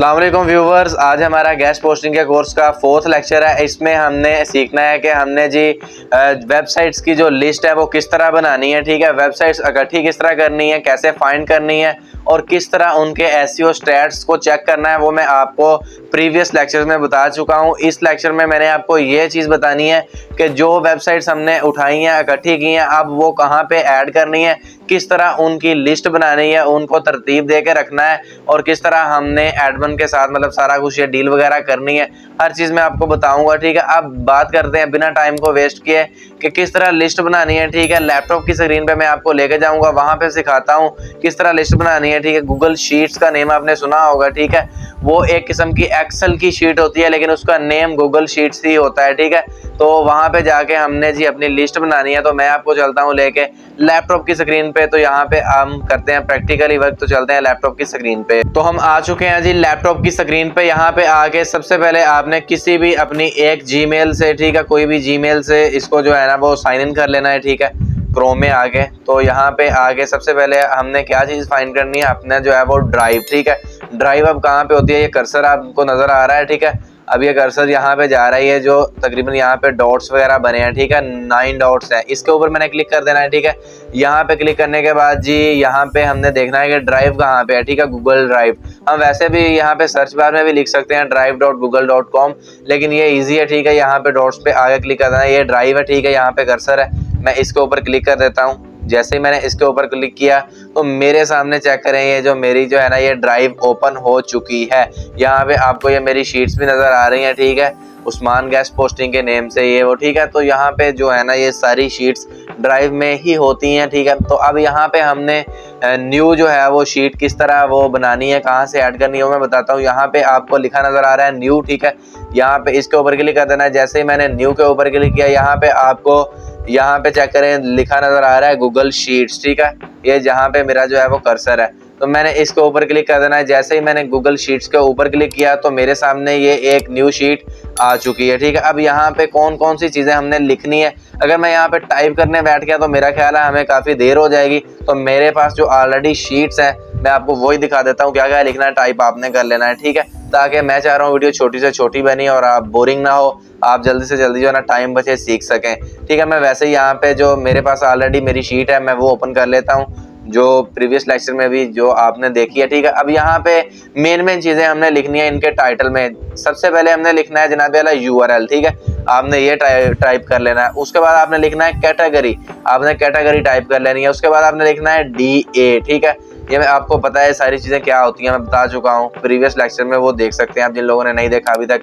अस्सलाम वालेकुम व्यूवर्स, आज हमारा गेस्ट पोस्टिंग के कोर्स का 4th लेक्चर है। इसमें हमने सीखना है कि हमने जी वेबसाइट्स की जो लिस्ट है वो किस तरह बनानी है। ठीक है, वेबसाइट्स इकट्ठी किस तरह करनी है, कैसे फाइंड करनी है और किस तरह उनके एसईओ स्टैट्स को चेक करना है, वो मैं आपको प्रीवियस लेक्चर्स में बता चुका हूँ। इस लेक्चर में मैंने आपको ये चीज़ बतानी है कि जो वेबसाइट्स हमने उठाई हैं, इकट्ठी की हैं, अब वो कहाँ पे ऐड करनी है, किस तरह उनकी लिस्ट बनानी है, उनको तरतीब दे के रखना है और किस तरह हमने एडमिन के साथ मतलब सारा कुछ ये डील वगैरह करनी है। हर चीज़ मैं आपको बताऊंगा। ठीक है, अब बात करते हैं बिना टाइम को वेस्ट किए कि किस तरह लिस्ट बनानी है। ठीक है, लैपटॉप की स्क्रीन पे मैं आपको लेके जाऊंगा, वहां पे सिखाता हूँ किस तरह लिस्ट बनानी है। ठीक है, गूगल शीट्स का नेम आपने सुना होगा। ठीक है, वो एक किस्म की एक्सेल की शीट होती है लेकिन उसका नेम गूगल शीट्स ही होता है। ठीक है, तो वहां पे जाके हमने जी अपनी लिस्ट बनानी है। तो मैं आपको चलता हूँ लेके लैपटॉप की स्क्रीन पे। तो यहाँ पे हम करते हैं प्रैक्टिकली वर्क। तो चलते हैं लैपटॉप की स्क्रीन पे। तो हम आ चुके हैं जी लैपटॉप की स्क्रीन पे। यहाँ पे आके सबसे पहले आपने किसी भी अपनी एक जीमेल से, ठीक है, कोई भी जीमेल से इसको जो है ना वो साइन इन कर लेना है। ठीक है, क्रोम में आगे तो यहाँ पे आगे सबसे पहले हमने क्या चीज़ फाइंड करनी है, अपना जो है वो ड्राइव। ठीक है, ड्राइव अब कहाँ पे होती है, ये कर्सर आपको नजर आ रहा है। ठीक है, अब ये कर्सर यहाँ पे जा रही है, जो तकरीबन यहाँ पे डॉट्स वगैरह बने हैं। ठीक है, 9 डॉट्स हैं, इसके ऊपर मैंने क्लिक कर देना है। ठीक है, यहाँ पे क्लिक करने के बाद जी यहाँ पे हमने देखना है कि ड्राइव कहाँ पे है। ठीक है, गूगल ड्राइव। हम वैसे भी यहाँ पे सर्च बार में भी लिख सकते हैं drive.google.com, लेकिन ये ईजी है। ठीक है, यहाँ पे डॉट्स पे आगे क्लिक कर देना है, ये ड्राइव है। ठीक है, यहाँ पे कर्सर है, मैं इसके ऊपर क्लिक कर देता हूँ। जैसे ही मैंने इसके ऊपर क्लिक किया तो मेरे सामने चेक करें, ये जो मेरी जो है ना ये ड्राइव ओपन हो चुकी है। यहाँ पे आपको ये मेरी शीट्स भी नज़र आ रही हैं। ठीक है, उस्मान गेस्ट पोस्टिंग के नेम से ये वो। ठीक है, तो यहाँ पे जो है ना ये सारी शीट्स ड्राइव में ही होती हैं। ठीक है, तो अब यहाँ पे हमने न्यू जो है वो शीट किस तरह वो बनानी है, कहाँ से ऐड करनी है वो मैं बताता हूँ। यहाँ पे आपको लिखा नज़र आ रहा है न्यू। ठीक है, यहाँ पे इसके ऊपर क्लिक कर देना है। जैसे ही मैंने न्यू के ऊपर क्लिक किया, यहाँ पे आपको यहाँ पे चेक करें लिखा नजर आ रहा है गूगल शीट्स। ठीक है, ये जहाँ पे मेरा जो है वो कर्सर है, तो मैंने इसके ऊपर क्लिक कर देना है। जैसे ही मैंने गूगल शीट्स के ऊपर क्लिक किया तो मेरे सामने ये एक न्यू शीट आ चुकी है। ठीक है, अब यहाँ पे कौन कौन सी चीज़ें हमने लिखनी है, अगर मैं यहाँ पे टाइप करने बैठ गया तो मेरा ख्याल है हमें काफ़ी देर हो जाएगी। तो मेरे पास जो ऑलरेडी शीट्स हैं मैं आपको वही दिखा देता हूँ, क्या क्या लिखना है, टाइप आपने कर लेना है। ठीक है, ताकि मैं चाह रहा हूँ वीडियो छोटी से छोटी बनी और आप बोरिंग ना हो, आप जल्दी से जल्दी जो है ना टाइम बचे सीख सकें। ठीक है, मैं वैसे ही यहाँ पे जो मेरे पास ऑलरेडी मेरी शीट है मैं वो ओपन कर लेता हूँ, जो प्रीवियस लेक्चर में भी जो आपने देखी है। ठीक है, अब यहाँ पे मेन चीज़ें हमने लिखनी है इनके टाइटल में। सबसे पहले हमने लिखना है जनाब वाला URL। ठीक है, आपने ये टाइप कर लेना है। उसके बाद आपने लिखना है कैटेगरी, आपने कैटेगरी टाइप कर लेनी है। उसके बाद आपने लिखना है DA। ठीक है, ये मैं आपको पता है सारी चीज़ें क्या होती हैं, मैं बता चुका हूँ प्रीवियस लेक्चर में, वो देख सकते हैं आप जिन लोगों ने नहीं देखा अभी तक।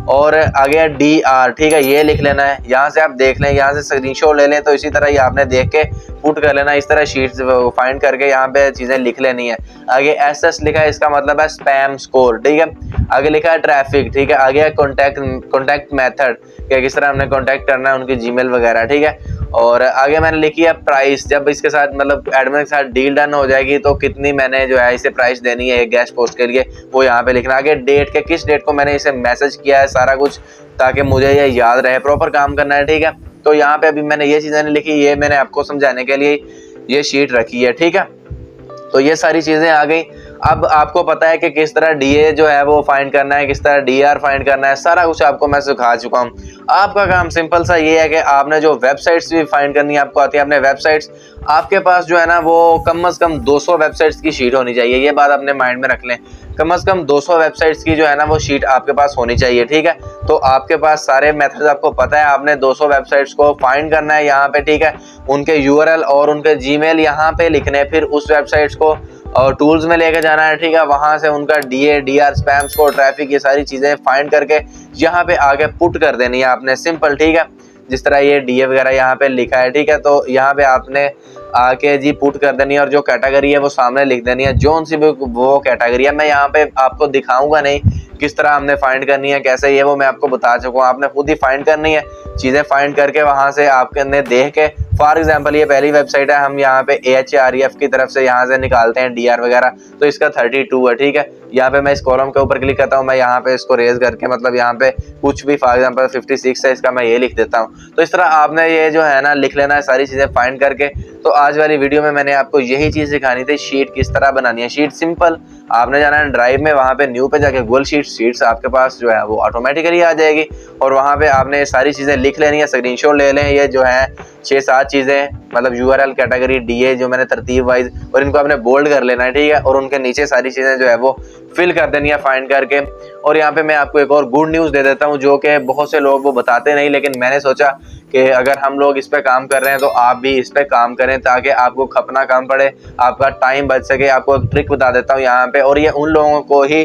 और आगे DR। ठीक है, ये लिख लेना है, यहाँ से आप देख लें, यहाँ से स्क्रीनशॉट ले लें। तो इसी तरह ये आपने देख के पुट कर लेना, इस तरह शीट्स फाइंड करके यहाँ पे चीज़ें लिख लेनी है। आगे SS लिखा है, इसका मतलब है स्पैम स्कोर। ठीक है, आगे लिखा है ट्रैफिक। ठीक है, आगे है कॉन्टैक्ट मेथड, कि किस तरह हमने कॉन्टैक्ट करना है उनकी जीमेल वगैरह। ठीक है, और आगे मैंने लिखी है प्राइस, जब इसके साथ मतलब एडमिन के साथ डील डन हो जाएगी तो कितनी मैंने जो है इसे प्राइस देनी है एक गेस्ट पोस्ट के लिए, वो यहाँ पे लिखना। आगे डेट के किस डेट को मैंने इसे मैसेज किया है, सारा कुछ, ताकि मुझे ये याद रहे, प्रॉपर काम करना है। ठीक है, तो यहाँ पे अभी मैंने ये चीज़ें नहीं लिखी, ये मैंने आपको समझाने के लिए ये शीट रखी है। ठीक है, तो ये सारी चीज़ें आ गई। अब आपको पता है कि किस तरह DA जो है वो फाइंड करना है, किस तरह DR फाइंड करना है, सारा कुछ आपको मैं सिखा चुका हूँ। आपका काम सिंपल सा ये है कि आपने जो वेबसाइट्स भी फाइंड करनी है, आपको आती है अपने वेबसाइट्स, आपके पास जो है ना वो कम से कम 200 वेबसाइट्स की शीट होनी चाहिए। ये बात अपने माइंड में रख लें, कम से कम 200 वेबसाइट्स की जो है ना वो शीट आपके पास होनी चाहिए। ठीक है, तो आपके पास सारे मेथड्स आपको पता है, आपने 200 वेबसाइट्स को फाइंड करना है यहाँ पे। ठीक है, उनके URL और उनके जीमेल यहाँ पे लिखने, फिर उस वेबसाइट्स को और टूल्स में लेके जाना है। ठीक है, वहां से उनका DA DR spam score traffic ये सारी चीजें फाइंड करके यहाँ पे आगे पुट कर देनी है आपने, सिंपल। ठीक है, जिस तरह ये DA वगैरह यहाँ पे लिखा है। ठीक है, तो यहाँ पे आपने आके जी पुट कर देनी है और जो कैटेगरी है वो सामने लिख देनी है, जो उनसी भी वो कैटेगरी है। मैं यहाँ पे आपको दिखाऊंगा नहीं किस तरह हमने फाइंड करनी है, कैसे, ये वो मैं आपको बता चुका हूँ। आपने खुद ही फाइंड करनी है, चीज़ें फाइंड करके वहाँ से आपके अंदर देख के, फॉर एग्जांपल ये पहली वेबसाइट है, हम यहाँ पे AHREF की तरफ से यहाँ से निकालते हैं DR वगैरह, तो इसका 32 है। ठीक है, यहाँ पे मैं इस कॉलम के ऊपर क्लिक करता हूँ, मैं यहाँ पे इसको रेज करके मतलब यहाँ पे कुछ भी फॉर एग्जांपल 56 है, इसका मैं ये लिख देता हूँ। तो इस तरह आपने ये जो है ना लिख लेना है सारी चीज़ें फाइंड करके। तो आज वाली वीडियो में मैंने आपको यही चीज़ सिखानी थी, शीट किस तरह बनानी है। शीट सिंपल, आपने जाना है ड्राइव में, वहाँ पे न्यू पे जाके गूगल शीट्स आपके पास जो है वो ऑटोमेटिकली आ जाएगी और वहाँ पे आपने सारी चीज़ें लिख लेनी है, स्क्रीनशॉट ले लें। ये जो है 6-7 चीज़ें, मतलब URL कैटेगरी DA जो मैंने तरतीब वाइज, और इनको आपने बोल्ड कर लेना है, ठीक है। और उनके नीचे सारी चीज़ें जो है वो फिल कर देनी है फाइंड करके। और यहाँ पे मैं आपको एक और गुड न्यूज़ दे देता हूँ, जो कि बहुत से लोग वो बताते नहीं, लेकिन मैंने सोचा कि अगर हम लोग इस पे काम कर रहे हैं तो आप भी इस पे काम करें, ताकि आपको खपना कम पड़े, आपका टाइम बच सके। आपको एक ट्रिक बता देता हूँ यहाँ पे, और ये उन लोगों को ही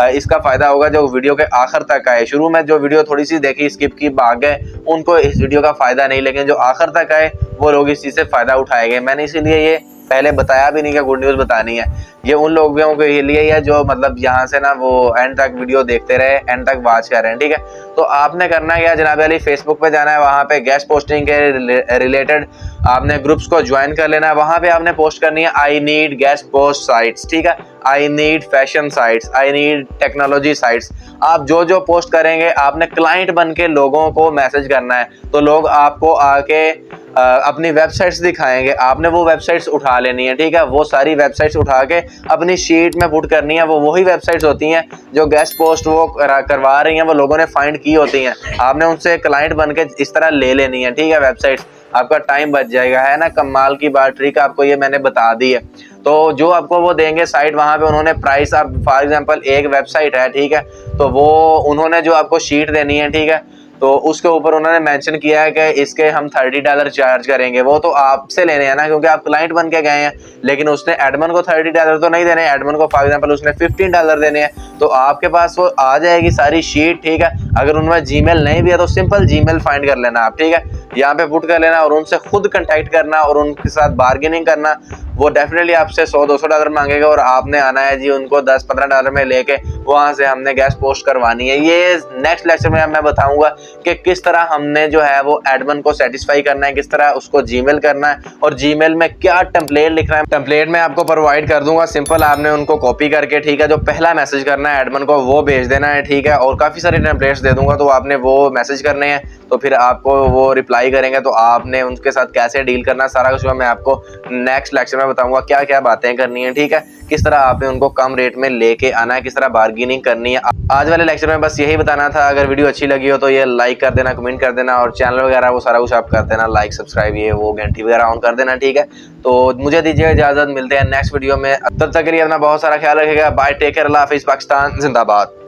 इसका फ़ायदा होगा जो वीडियो के आखिर तक आए। शुरू में जो वीडियो थोड़ी सी देखी, स्किप की, भाग गए, उनको इस वीडियो का फ़ायदा नहीं, लेकिन जो आखिर तक आए वो लोग इस चीज़ से फ़ायदा उठाएंगे। मैंने इसीलिए ये पहले बताया भी नहीं कि गुड न्यूज़ बतानी है। ये उन लोगों के लिए है जो मतलब यहाँ से ना वो एंड तक वीडियो देखते रहे, एंड तक वॉच कर रहे हैं, ठीक है। तो आपने करना क्या जनाब अली, फेसबुक पे जाना है, वहाँ पे गेस्ट पोस्टिंग के रिलेटेड आपने ग्रुप्स को ज्वाइन कर लेना है। वहाँ पे आपने पोस्ट करनी है I need guest post sites, ठीक है, I need fashion sites, I need technology sites. आप जो जो पोस्ट करेंगे आपने क्लाइंट बन के लोगों को मैसेज करना है, तो लोग आपको आके अपनी वेबसाइट्स दिखाएंगे, आपने वो वेबसाइट्स उठा लेनी है, ठीक है। वो सारी वेबसाइट्स उठा के अपनी शीट में पुट करनी है। वो वही वेबसाइट्स होती हैं जो गेस्ट पोस्ट वो करवा रही हैं, वो लोगों ने फाइंड की होती हैं, आपने उनसे क्लाइंट बन के इस तरह ले लेनी है, ठीक है। वेबसाइट्स, आपका टाइम बच जाएगा, है ना। कमाल की बात, ट्रिक आपको ये मैंने बता दी है। तो जो आपको वो देंगे साइट, वहाँ पे उन्होंने प्राइस, आप फॉर एग्जांपल एक वेबसाइट है, ठीक है, तो वो उन्होंने जो आपको शीट देनी है, ठीक है, तो उसके ऊपर उन्होंने मेंशन किया है कि इसके हम $30 चार्ज करेंगे। वो तो आपसे लेने हैं ना, क्योंकि आप क्लाइंट बन के गए हैं, लेकिन उसने एडमिन को $30 तो नहीं देने, एडमिन को फॉर एग्जांपल उसने $15 देने हैं। तो आपके पास वो आ जाएगी सारी शीट, ठीक है। अगर उनमें जीमेल नहीं भी है तो सिंपल जीमेल फाइंड कर लेना आप, ठीक है, यहाँ पे पुट कर लेना और उनसे खुद कंटेक्ट करना और उनके साथ बार्गेनिंग करना। वो डेफिनेटली आपसे $100-200 मांगेगा और आपने आना है जी उनको $10-15 में लेके वहाँ से हमने गेस्ट पोस्ट करवानी है। ये नेक्स्ट लेक्चर में मैं बताऊंगा कि किस तरह हमने जो है वो एडमिन को सेटिस्फाई करना है, किस तरह उसको जीमेल करना है और जीमेल में क्या टेम्पलेट लिखना है। टेम्पलेट मैं आपको प्रोवाइड कर दूंगा, सिंपल आपने उनको कॉपी करके, ठीक है, जो पहला मैसेज करना है एडमिन को वो भेज देना है, ठीक है। और काफ़ी सारे टेम्पलेट्स दे दूंगा, तो आपने वो मैसेज करने हैं, तो फिर आपको वो रिप्लाई करेंगे, तो आपने उनके साथ कैसे डील करना है सारा कुछ मैं आपको नेक्स्ट लेक्चर में बताऊंगा, क्या क्या बातें करनी है, ठीक है, किस तरह आपने उनको कम रेट में लेके आना है, किस तरह बार्गेनिंग करनी है। आज वाले लेक्चर में बस यही बताना था। अगर वीडियो अच्छी लगी हो तो ये लाइक कर देना, कमेंट कर देना, और चैनल वगैरह वो सारा कुछ आप कर देना, लाइक सब्सक्राइब ये वो घंटी वगैरह ऑन कर देना, ठीक है। तो मुझे दीजिए इजाजत, मिलते हैं नेक्स्ट वीडियो में। तब तक के लिए अपना बहुत सारा ख्याल रखिएगा। बाय, टेक केयर, अल्लाह हाफिज़, पाकिस्तान जिंदाबाद।